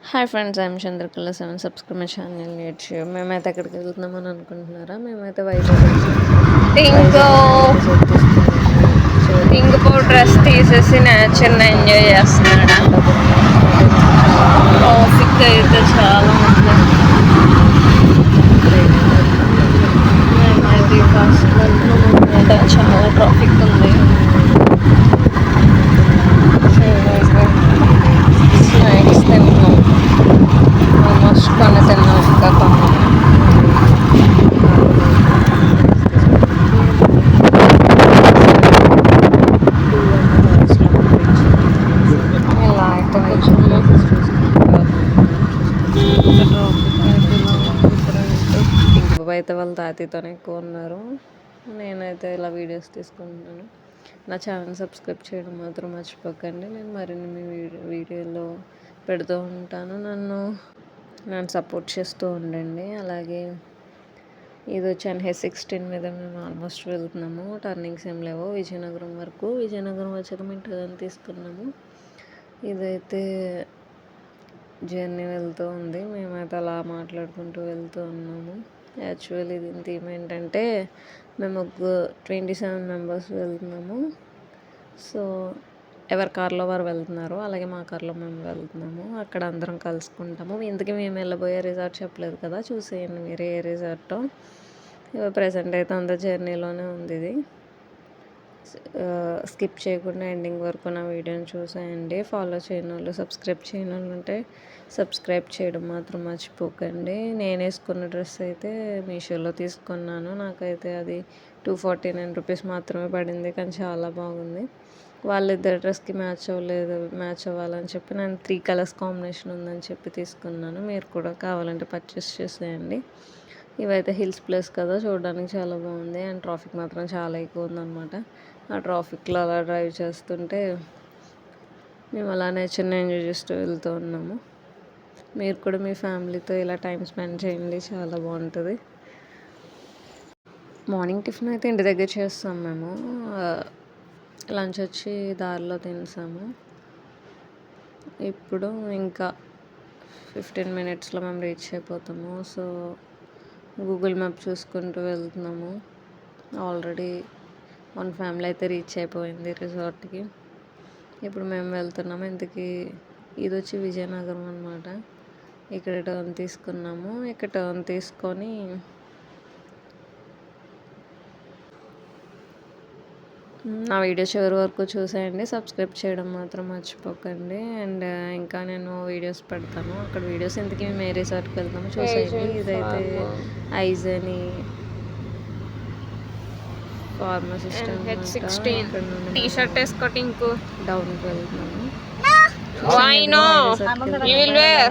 Hi friends, I'm Chandrakala. 7 subscribe my channel. మేమైతే ఎక్కడికి వెళ్తున్నామని అనుకుంటున్నారా? మేమైతే వైజాగ్ ఇంకో డ్రెస్ తీసేసి నేచర్ని ఎంజాయ్ చేస్తున్నాడు. ట్రాఫిక్ అయితే చాలా ఉంది. మేమైతే ఫస్ట్ వెళ్తున్నాం, చాలా ట్రాఫిక్ ఉంది. స్నాక్స్ తిన్నాం, ఆల్మోస్ట్ కొన్ని తిన్నాం, ఇంకా కొన్ని. ఇలా అయితే అయితే వాళ్ళ తాతయ్యతోనే ఎక్కువ ఉన్నారు. నేనైతే ఇలా వీడియోస్ తీసుకుంటున్నాను. నా ఛానల్ సబ్స్క్రైబ్ చేయడం మాత్రం మర్చిపోకండి. నేను మరిన్ని మీ వీడియోలో పెడుతూ ఉంటాను. నన్ను సపోర్ట్ చేస్తూ ఉండండి. అలాగే ఇది వచ్చి NH16 మీద మేము ఆల్మోస్ట్ వెళ్తున్నాము. టర్నింగ్స్ ఏం లేవు. విజయనగరం వరకు. విజయనగరం వచ్చాక మేము టర్న్ తీసుకున్నాము. ఇదైతే జర్నీ వెళ్తూ ఉంది. మేమైతే అలా మాట్లాడుకుంటూ వెళ్తూ ఉన్నాము. యాక్చువల్లీ దీని థీమ్ ఏంటంటే మేము 27 మెంబర్స్ వెళ్తున్నాము. సో ఎవరి కార్లో వారు వెళ్తున్నారు. అలాగే మా కార్లో మేము వెళ్తున్నాము. అక్కడ అందరం కలుసుకుంటాము. ఇందుకే మేము వెళ్ళబోయే రిసార్ట్ చెప్పలేదు కదా, చూసేయండి మీరు ఏ రిసార్టో. ప్రజెంట్ అయితే అంత జర్నీలోనే ఉంది. ఇది స్కిప్ చేయకుండా ఎండింగ్ వరకు నా వీడియోని చూసేయండి. ఫాలో చేయని వాళ్ళు, సబ్స్క్రైబ్ చేయని వాళ్ళు ఉంటే సబ్స్క్రైబ్ చేయడం మాత్రం మర్చిపోకండి. నేను వేసుకున్న డ్రెస్ అయితే మీషోలో తీసుకున్నాను. నాకైతే అది 249 రూపీస్ మాత్రమే పడింది, కానీ చాలా బాగుంది. వాళ్ళిద్దరి డ్రెస్కి మ్యాచ్ అవ్వాలని చెప్పి నేను 3 కలర్స్ కాంబినేషన్ ఉందని చెప్పి తీసుకున్నాను. మీరు కూడా కావాలంటే పర్చేస్ చేసేయండి. ఇవైతే హిల్స్ ప్లేస్ కదా, చూడడానికి చాలా బాగుంది. అండ్ ట్రాఫిక్ మాత్రం చాలా ఎక్కువ ఉందన్నమాట. ఆ ట్రాఫిక్లో అలా డ్రైవ్ చేస్తుంటే మేము అలా నేచర్ని ఎంజాయ్ చేస్తూ వెళ్తూ ఉన్నాము. మీరు కూడా మీ ఫ్యామిలీతో ఇలా టైం స్పెండ్ చేయండి, చాలా బాగుంటుంది. మార్నింగ్ టిఫిన్ అయితే ఇంటి దగ్గర చేస్తాం మేము. లంచ్ వచ్చి దారిలో తినేసాము. ఇప్పుడు ఇంకా 15 మినిట్స్లో మేము రీచ్ అయిపోతాము. సో గూగుల్ మ్యాప్ చూసుకుంటూ వెళ్తున్నాము. ఆల్రెడీ 1 ఫ్యామిలీ అయితే రీచ్ అయిపోయింది రిసార్ట్కి. ఇప్పుడు మేము వెళ్తున్నాము. ఇంతకీ ఇది వచ్చి విజయనగరం అనమాట. ఇక్కడ టర్న్ తీసుకున్నాము. ఇక్కడ టర్న్ తీసుకొని నా వీడియో చివరి వరకు చూసేయండి. సబ్స్క్రైబ్ చేయడం మాత్రం మర్చిపోకండి. అండ్ ఇంకా నేను వీడియోస్ పెడతాను. అక్కడ వీడియోస్ ఇంతకీ మేము ఏ రిసార్ట్కి వెళ్తాము చూసేయండి. ఇదైతే ఐజని NH16 టీ-షర్ట్ వేసుకోటి ఇంకో డౌన్కి వెళ్తున్నాము. Why no? You will wear.